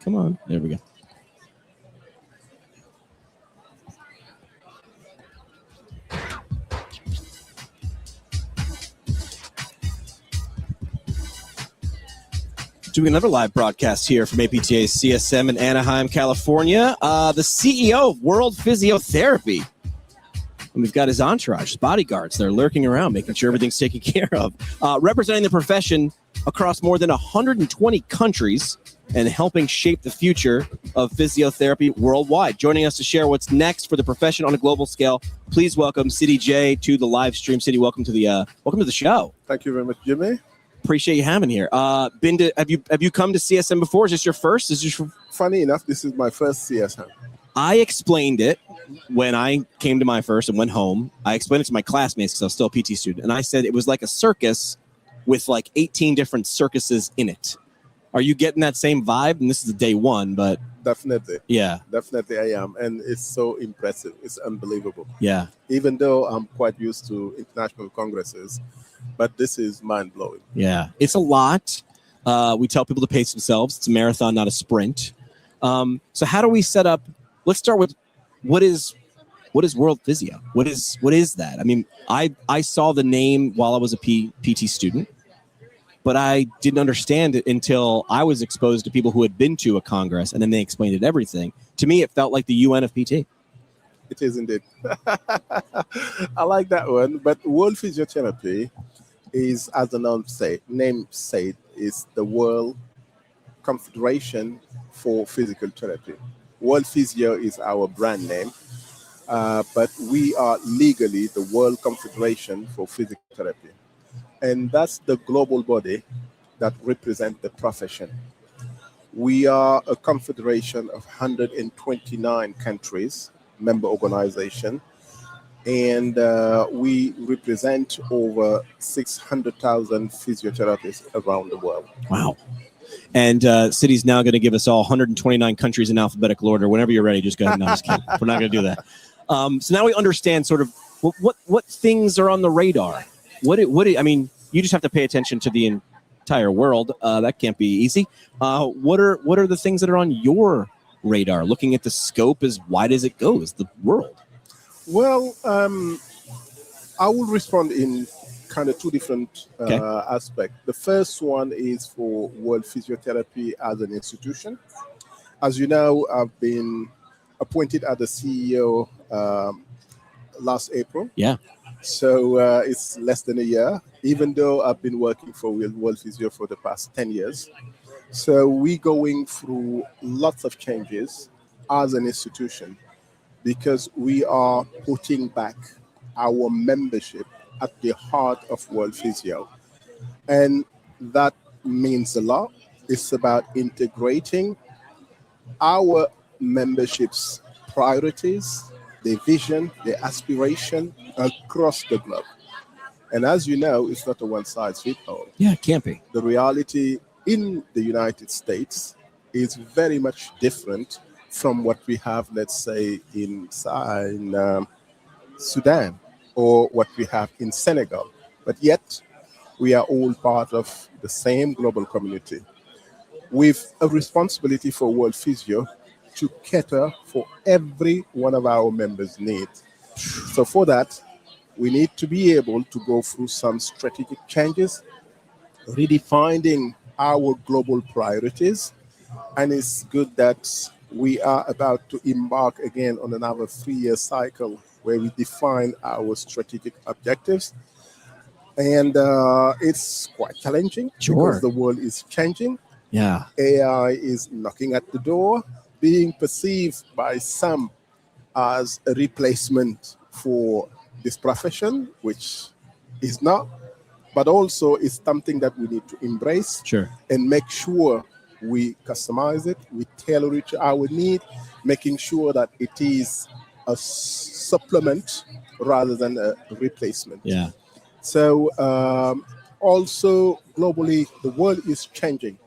Come on. There we go. Doing another live broadcast here from APTA's CSM in Anaheim, California. The CEO of World Physiotherapy. And we've got his entourage, his bodyguards. They're lurking around, making sure everything's taken care of. Representing the profession across more than 120 countries and helping shape the future of physiotherapy worldwide. Joining us to share what's next for the profession on a global scale, please welcome Sidy J to the live stream. Sidy, welcome to the show. Thank you very much, Jimmy. Appreciate you having here. Have you come to CSM before? Is this your first? Funny enough, this is my first CSM. I explained it when I came to my first and went home. I explained it to my classmates because I was still a PT student, and I said it was like a circus with like 18 different circuses in it. Are you getting that same vibe? And this is day one, but definitely, yeah, definitely I am, and it's so impressive. It's unbelievable. Yeah, even though I'm quite used to international congresses. But this is mind-blowing. Yeah, it's a lot. We tell people to pace themselves. It's a marathon, not a sprint. So how do we set up? Let's start with what is World Physio? What is that? I mean, I saw the name while I was a PT student, but I didn't understand it until I was exposed to people who had been to a congress, and then they explained it everything. To me, it felt like the UN of PT. It is indeed. I like that one. But World Physiotherapy is, as the name said, is the World Confederation for Physical Therapy. World Physio is our brand name, but we are legally the World Confederation for Physical Therapy. And that's the global body that represents the profession. We are a confederation of 129 countries, member organization, and we represent over 600,000 physiotherapists around the world. Wow. And Sidy's now going to give us all 129 countries in alphabetical order. Whenever you're ready, just go ahead. No, just kidding. We're not going to do that. So now we understand sort of what things are on the radar. I mean, you just have to pay attention to the entire world. That can't be easy. What are the things that are on your radar? Looking at the scope as wide as it goes, the world. Well, I will respond in kind of two different aspects. The first one is for World Physiotherapy as an institution. As you know, I've been appointed as the CEO last April. Yeah. So it's less than a year, even though I've been working for World Physio for the past 10 years. So we're going through lots of changes as an institution because we are putting back our membership at the heart of World Physio. And that means a lot. It's about integrating our membership's priorities, their vision, their aspiration across the globe. And as you know, it's not a one-size-fits-all. Yeah, it can't be. The reality in the United States is very much different from what we have, let's say, in Sudan or what we have in Senegal. But yet, we are all part of the same global community with a responsibility for World Physio to cater for every one of our members' needs. So for that, we need to be able to go through some strategic changes, redefining our global priorities. And it's good that we are about to embark again on another 3-year cycle where we define our strategic objectives. And it's quite challenging because the world is changing. Yeah. AI is knocking at the door, being perceived by some as a replacement for this profession, which is not, but also is something that we need to embrace and make sure we customize it, we tailor it to our need, making sure that it is a supplement rather than a replacement. Yeah. So also globally, the world is changing.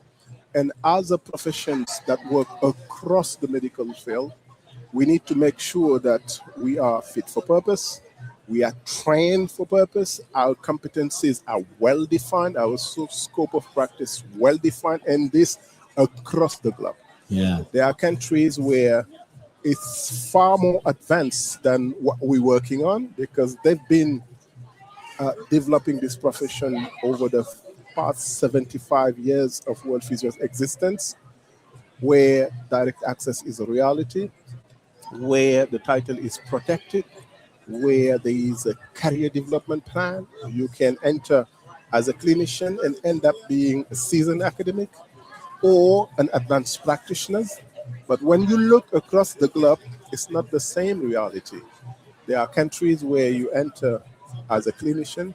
And as a professions that work across the medical field, we need to make sure that we are fit for purpose, we are trained for purpose, our competencies are well defined, our scope of practice well defined, and this across the globe. Yeah. There are countries where it's far more advanced than what we're working on because they've been developing this profession over the past 75 years of World Physio's existence, where direct access is a reality, where the title is protected, where there is a career development plan. You can enter as a clinician and end up being a seasoned academic or an advanced practitioner. But when you look across the globe, it's not the same reality. There are countries where you enter as a clinician,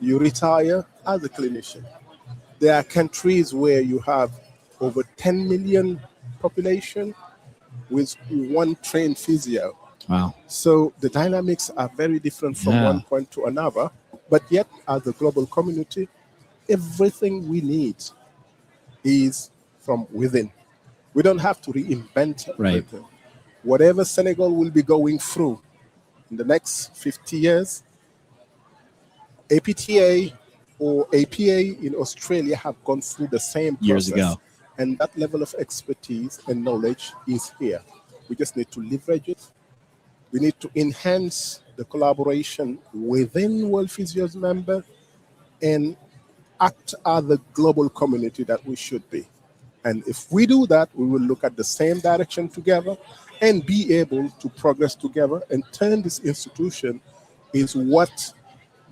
you retire as a clinician. There are countries where you have over 10 million population with one trained physio. Wow. So the dynamics are very different from one point to another. But yet, as a global community, everything we need is from within. We don't have to reinvent everything. Whatever Senegal will be going through in the next 50 years, APTA or APA in Australia have gone through the same process. Years ago. And that level of expertise and knowledge is here. We just need to leverage it. We need to enhance the collaboration within World Physio's member and act as the global community that we should be. And if we do that, we will look at the same direction together and be able to progress together and turn this institution is what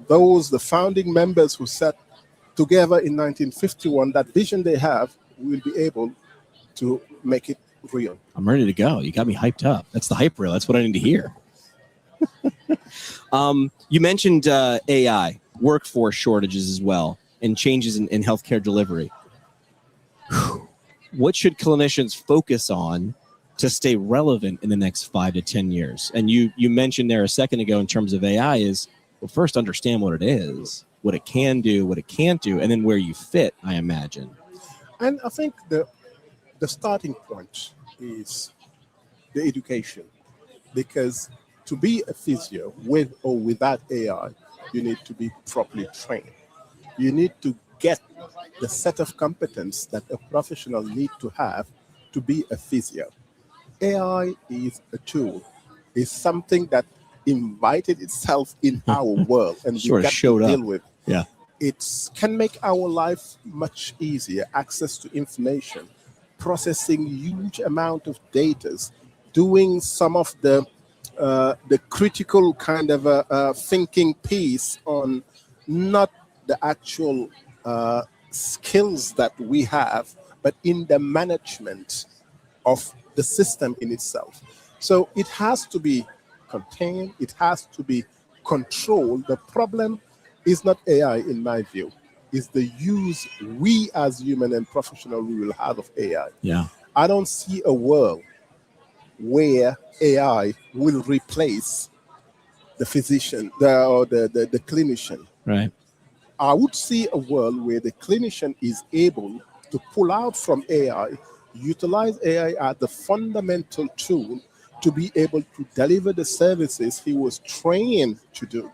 the founding members who sat together in 1951, that vision they have, will be able to make it real. I'm ready to go. You got me hyped up. That's the hype reel. That's what I need to hear. You mentioned AI, workforce shortages as well, and changes in healthcare delivery. What should clinicians focus on to stay relevant in the next 5 to 10 years? And you mentioned there a second ago in terms of AI is, well, first understand what it is, what it can do, what it can't do, and then where you fit, I imagine. And I think the starting point is the education, because to be a physio with or without AI, you need to be properly trained. You need to get the set of competence that a professional needs to have to be a physio. AI is a tool. It's something that invited itself in our world and we got to deal with. Yeah. It can make our life much easier, access to information, processing huge amount of data, doing some of the critical kind of thinking piece on not the actual skills that we have, but in the management of the system in itself. So it has to be contained, it has to be controlled. The problem is not AI, in my view. It's the use we as human and professional we will have of AI. Yeah. I don't see a world where AI will replace the physician, the clinician. Right. I would see a world where the clinician is able to pull out from AI, utilize AI as the fundamental tool to be able to deliver the services he was trained to do.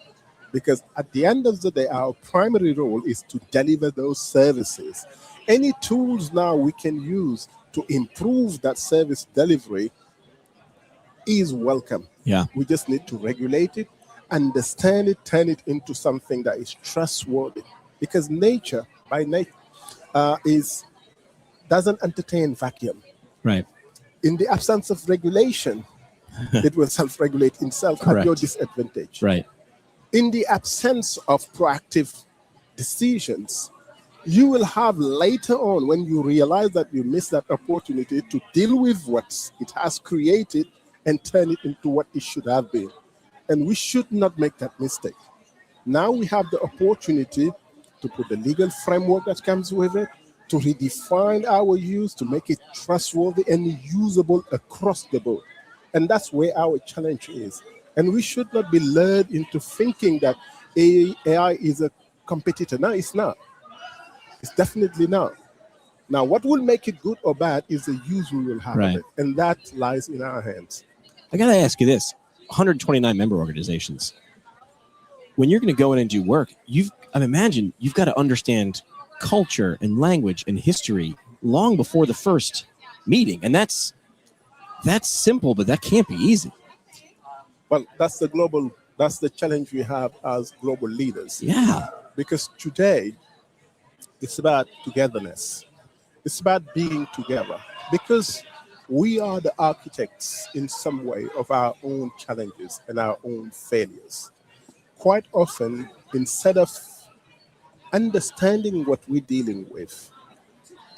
Because at the end of the day, our primary role is to deliver those services. Any tools now we can use to improve that service delivery is welcome. Yeah. We just need to regulate it, understand it, turn it into something that is trustworthy. Because nature, by nature, doesn't entertain vacuum. Right. In the absence of regulation, it will self-regulate itself at your disadvantage. Right. In the absence of proactive decisions, you will have later on, when you realize that you missed that opportunity, to deal with what it has created and turn it into what it should have been. And we should not make that mistake. Now we have the opportunity to put the legal framework that comes with it, to redefine our use, to make it trustworthy and usable across the board. And that's where our challenge is. And we should not be lured into thinking that AI is a competitor. No, it's not. It's definitely not. Now, what will make it good or bad is the use we will have of it. And that lies in our hands. I got to ask you this. 129 member organizations. When you're going to go in and do work, I imagine you've got to understand culture and language and history long before the first meeting. And that's simple, but that can't be easy. Well, that's the challenge we have as global leaders. Yeah. Because today it's about togetherness. It's about being together. Because we are the architects in some way of our own challenges and our own failures. Quite often, instead of understanding what we're dealing with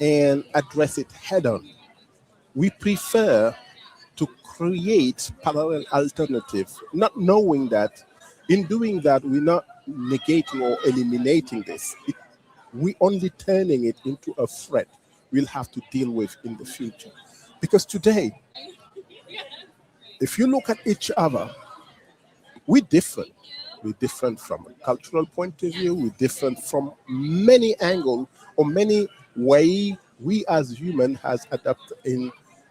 and address it head on, we prefer to create parallel alternatives, not knowing that in doing that, we're not negating or eliminating this. We're only turning it into a threat we'll have to deal with in the future. Because today, if you look at each other, we're different. We're different from a cultural point of view. We're different from many angles or many ways we as humans has adapted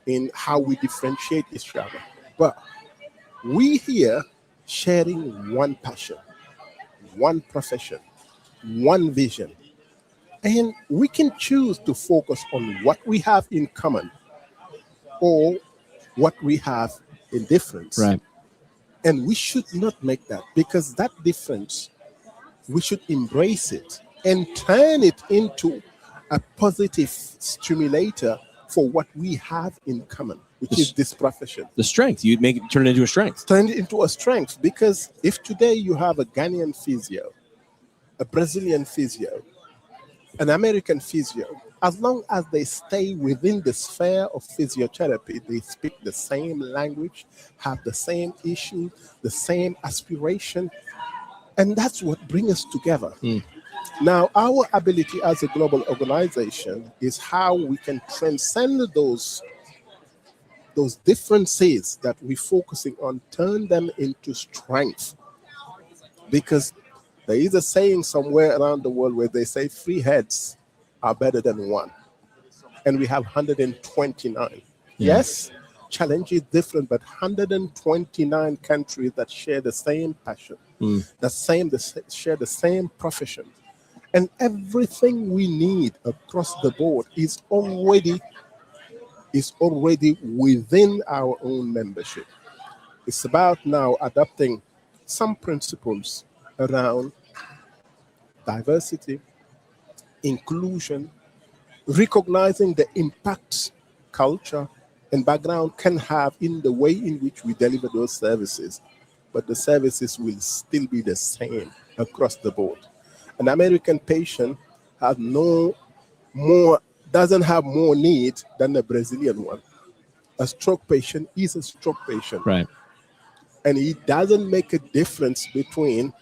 in how we differentiate each other. But we here sharing one passion, one profession, one vision. And we can choose to focus on what we have in common or what we have in difference. Right. And we should not make that, because that difference, we should embrace it and turn it into a positive stimulator for what we have in common, which is this profession. The strength. You turn it into a strength. Turn it into a strength, because if today you have a Ghanaian physio, a Brazilian physio, an American physio, as long as they stay within the sphere of physiotherapy, they speak the same language, have the same issue, the same aspiration, and that's what brings us together. Now, our ability as a global organization is how we can transcend those differences that we're focusing on, turn them into strength. Because there is a saying somewhere around the world where they say 3 heads are better than 1. And we have 129. Yeah. Yes, challenge is different, but 129 countries that share the same passion, share the same profession. And everything we need across the board is already within our own membership. It's about now adopting some principles around diversity, inclusion, recognizing the impact culture and background can have in the way in which we deliver those services. But the services will still be the same across the board. An American patient doesn't have more need than a Brazilian one. A stroke patient is a stroke patient. Right. And it doesn't make a difference between,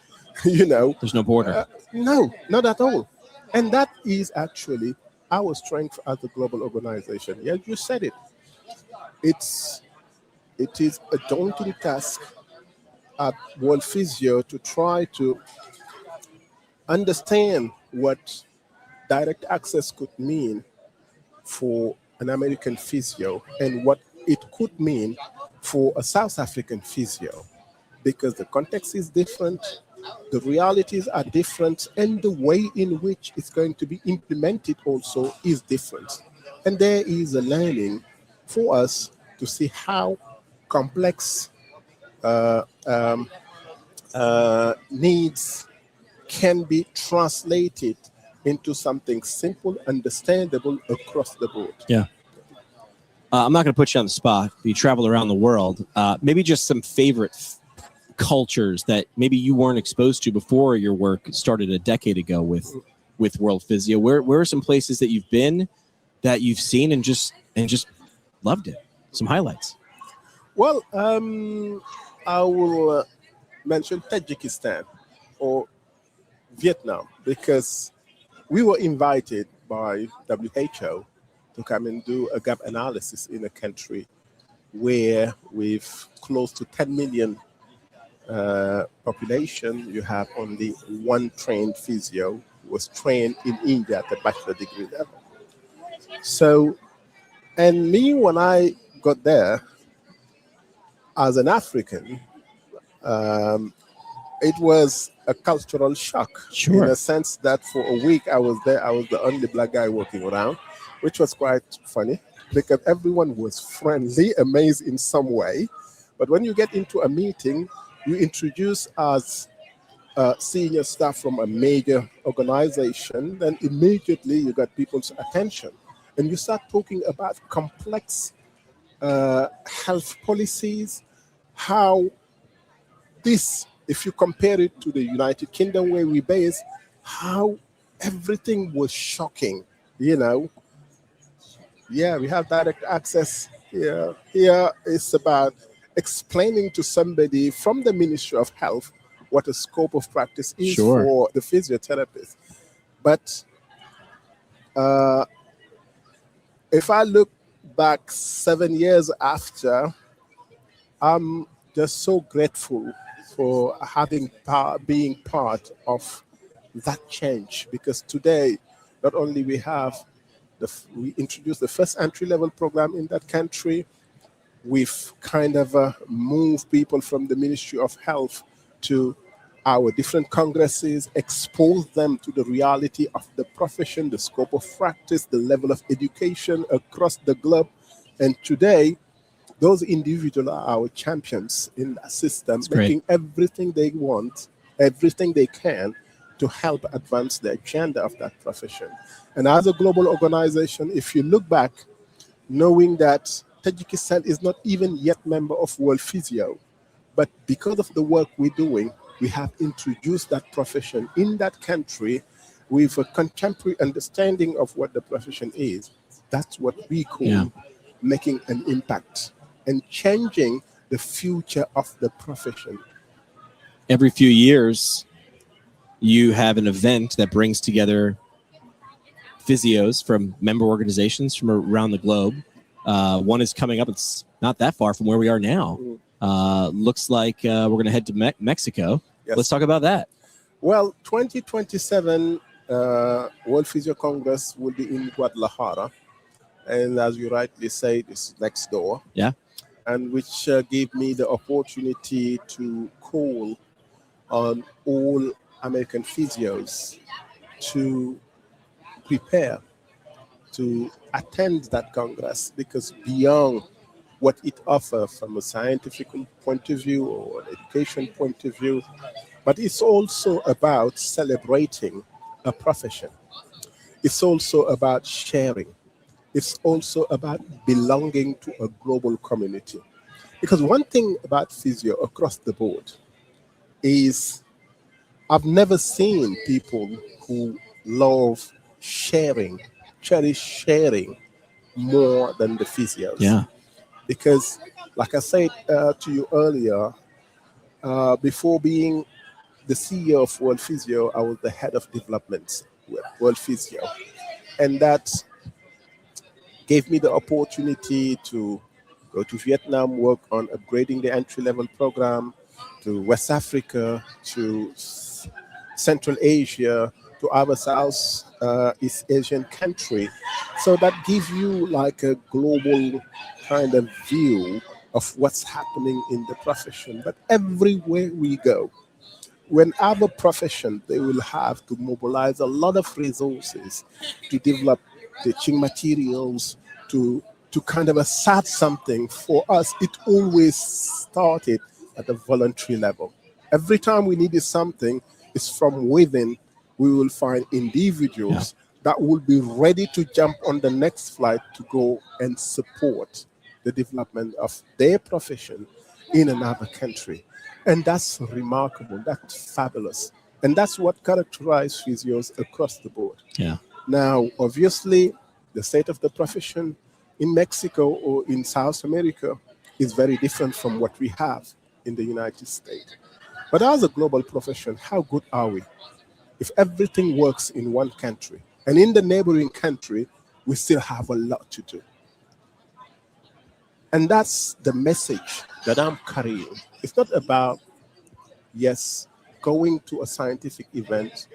There's no border. No, not at all. And that is actually our strength as a global organization. Yeah, you said it. It is a daunting task at World Physio to try to understand what direct access could mean for an American physio and what it could mean for a South African physio, because the context is different, the realities are different, and the way in which it's going to be implemented also is different. And there is a learning for us to see how complex needs can be translated into something simple, understandable across the board. Yeah. I'm not going to put you on the spot. You travel around the world. Maybe just some favorite cultures that maybe you weren't exposed to before your work started a decade ago with World Physio. Where are some places that you've been, that you've seen and just loved it? Some highlights. Well, I will mention Tajikistan or Vietnam, because we were invited by WHO to come and do a gap analysis in a country where with close to 10 million population, you have only one trained physio who was trained in India at the bachelor degree level. So, and me, when I got there as an African, it was a cultural shock. Sure. In a sense that for a week I was there, I was the only black guy walking around, which was quite funny. because everyone was friendly, amazed in some way. But when you get into a meeting, you introduce as senior staff from a major organization, then immediately you got people's attention. And you start talking about complex health policies, how this, if you compare it to the United Kingdom where we base, how everything was shocking, you know. Yeah, we have direct access here. Here it's about explaining to somebody from the Ministry of Health what a scope of practice is Sure. for the physiotherapist. But if I look back 7 years after, I'm just so grateful for being part of that change, because today not only we introduced the first entry level program in that country. We've kind of moved people from the Ministry of Health to our different congresses, exposed them to the reality of the profession, the scope of practice, the level of education across the globe. And today, those individuals are our champions in that system, making everything they want, everything they can to help advance the agenda of that profession. And as a global organization, if you look back, knowing that Tajikistan is not even yet member of World Physio, but because of the work we're doing, we have introduced that profession in that country with a contemporary understanding of what the profession is. That's what we call making an impact and changing the future of the profession. Every few years, you have an event that brings together physios from member organizations from around the globe. One is coming up. It's not that far from where we are now. Looks like we're going to head to Mexico. Yes. Let's talk about that. Well, 2027 World Physio Congress will be in Guadalajara. And as you rightly said, it's next door. Yeah. And which gave me the opportunity to call on all American physios to prepare to attend that Congress, because beyond what it offers from a scientific point of view or an education point of view, but it's also about celebrating a profession. It's also about sharing. It's also about belonging to a global community. Because one thing about physio across the board is I've never seen people who love sharing, cherish sharing more than the physios. Yeah. Because, like I said to you earlier, before being the CEO of World Physio, I was the head of development with World Physio. And that gave me the opportunity to go to Vietnam, work on upgrading the entry-level program, to West Africa, to Central Asia, to other Southeast Asian country. So that gives you like a global kind of view of what's happening in the profession. But everywhere we go, when other profession, they will have to mobilize a lot of resources to develop teaching materials, to kind of assert something. For us, it always started at the voluntary level. Every time we needed something, it's from within. We will find individuals that will be ready to jump on the next flight to go and support the development of their profession in another country. And that's remarkable. That's fabulous. And that's what characterizes physios across the board. Yeah. Now, obviously, the state of the profession in Mexico or in South America is very different from what we have in the United States. But as a global profession, how good are we? If everything works in one country and in the neighboring country, we still have a lot to do. And that's the message that I'm carrying. It's not about, yes, going to a scientific event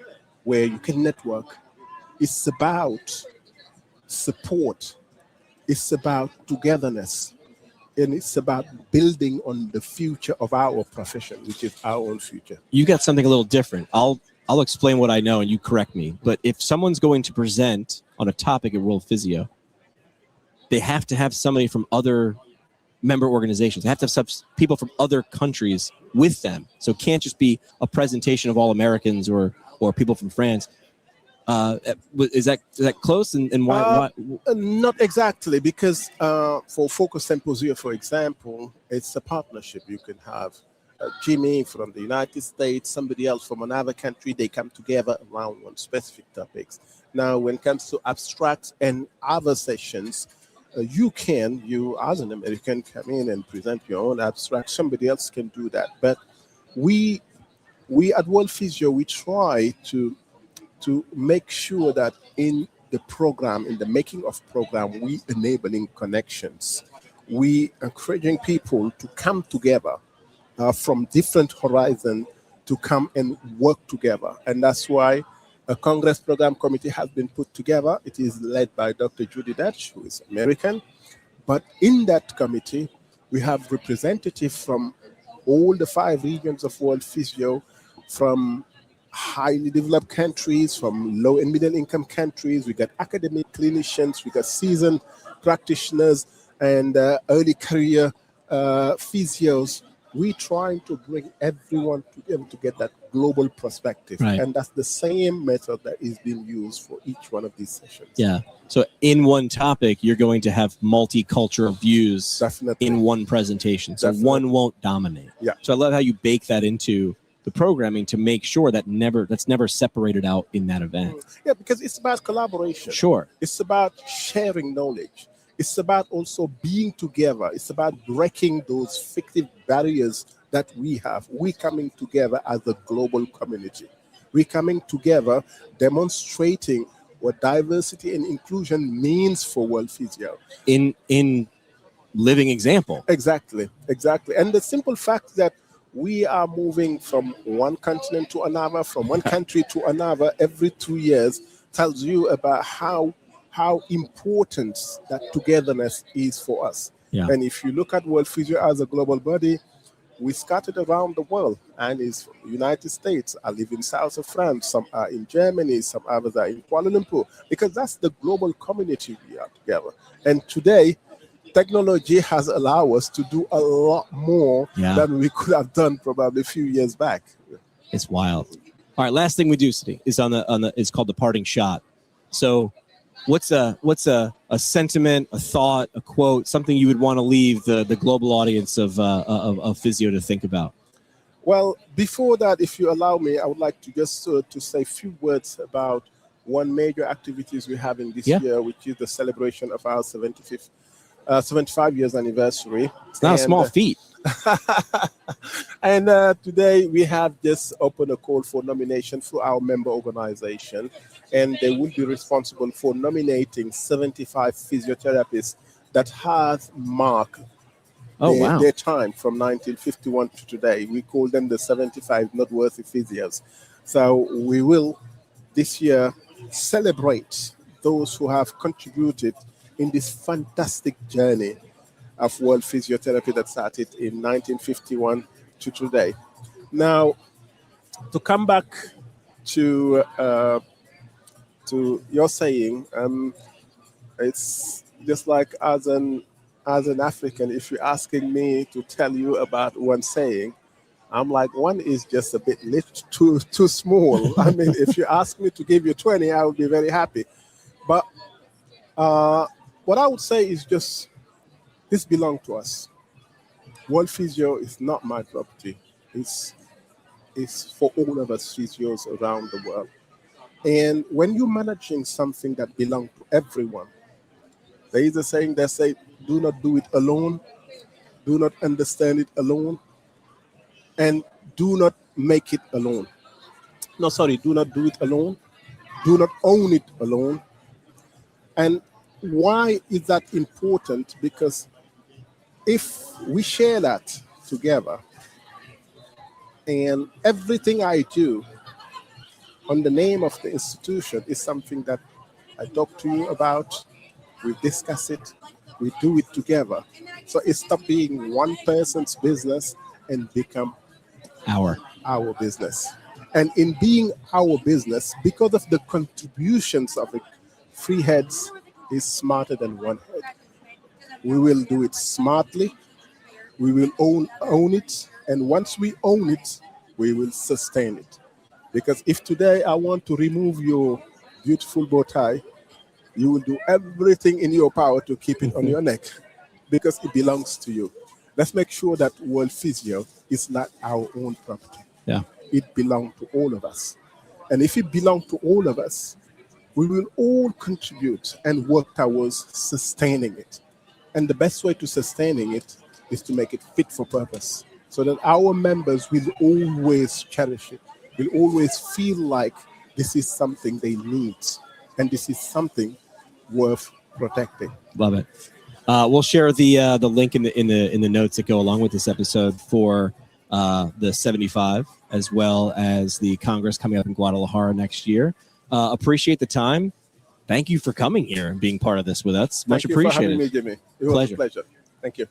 where you can network. It's about support. It's about togetherness. And it's about building on the future of our profession, which is our own future. You got something a little different. I'll explain what I know and you correct me. But if someone's going to present on a topic at World Physio, they have to have somebody from other member organizations. They have to have some people from other countries with them. So it can't just be a presentation of all Americans or people from France. Is that close? And why? Not exactly, because for Focus Symposium, for example, it's a partnership. You can have Jimmy from the United States, somebody else from another country. They come together around one specific topics. Now, when it comes to abstracts and other sessions, you as an American, come in and present your own abstract. Somebody else can do that. But we at World Physio, we try to make sure that in the program, in the making of program, we enabling connections. We encouraging people to come together from different horizons to come and work together. And that's why a Congress Program Committee has been put together. It is led by Dr. Judy Dutch, who is American. But in that committee, we have representatives from all the 5 regions of World Physio, from highly developed countries, from low and middle income countries. We got academic clinicians, we got seasoned practitioners, and early career physios. We're trying to bring everyone together to get that global perspective. Right. And that's the same method that is being used for each one of these sessions. Yeah. So in one topic, you're going to have multicultural views. Definitely. In one presentation. So Definitely. one won't dominate. Yeah. So I love how you bake that into the programming to make sure that's never separated out in that event. Yeah, because it's about collaboration. Sure. It's about sharing knowledge. It's about also being together. It's about breaking those fictive barriers that we have. We're coming together as a global community. We're coming together demonstrating what diversity and inclusion means for World Physio. In living example. Exactly. And the simple fact that we are moving from one continent to another, from one country to another every 2 years tells you about how important that togetherness is for us. Yeah. And if you look at World Physio as a global body, we scattered around the world, and it's from the United States. I live in south of France. Some are in Germany. Some others are in Kuala Lumpur, because that's the global community we are together. And today, technology has allowed us to do a lot more than we could have done probably a few years back. It's wild. All right, last thing we do, Sidy, is on the it's called the parting shot. So what's a sentiment, a thought, a quote, something you would want to leave the global audience of physio to think about? Well, before that, if you allow me, I would like to just to say a few words about one major activities we're having this year, which is the celebration of our 75 years anniversary. It's not a small feat. And today we have just opened a call for nomination for our member organization, and they will be responsible for nominating 75 physiotherapists that have marked their time from 1951 to today. We call them the 75 noteworthy physios. So we will this year celebrate those who have contributed in this fantastic journey of World Physiotherapy that started in 1951 to today. Now, to come back to your saying, it's just like as an African, if you're asking me to tell you about one saying, I'm like, one is just a bit too small. I mean, if you ask me to give you 20, I would be very happy. But what I would say is just, this belongs to us. World Physio is not my property. It's for all of us physios around the world. And when you're managing something that belongs to everyone, there is a saying that says, do not do it alone, do not understand it alone, and do not make it alone. No, sorry, do not do it alone, do not own it alone. And why is that important? Because if we share that together, and everything I do on the name of the institution is something that I talk to you about, we discuss it, we do it together. So it stops being one person's business and become our business. And in being our business, because of the contributions of it, 3 heads is smarter than 1 head. We will do it smartly. We will own it. And once we own it, we will sustain it. Because if today I want to remove your beautiful bow tie, you will do everything in your power to keep it on your neck because it belongs to you. Let's make sure that World Physio is not our own property. Yeah. It belongs to all of us. And if it belongs to all of us, we will all contribute and work towards sustaining it. And the best way to sustaining it is to make it fit for purpose so that our members will always cherish it, will always feel like this is something they need and this is something worth protecting. Love it. We'll share the link in the notes that go along with this episode for the 75, as well as the Congress coming up in Guadalajara next year. Appreciate the time. Thank you for coming here and being part of this with us. Much appreciated. Thank you for having me, Jimmy. It was a pleasure. Thank you.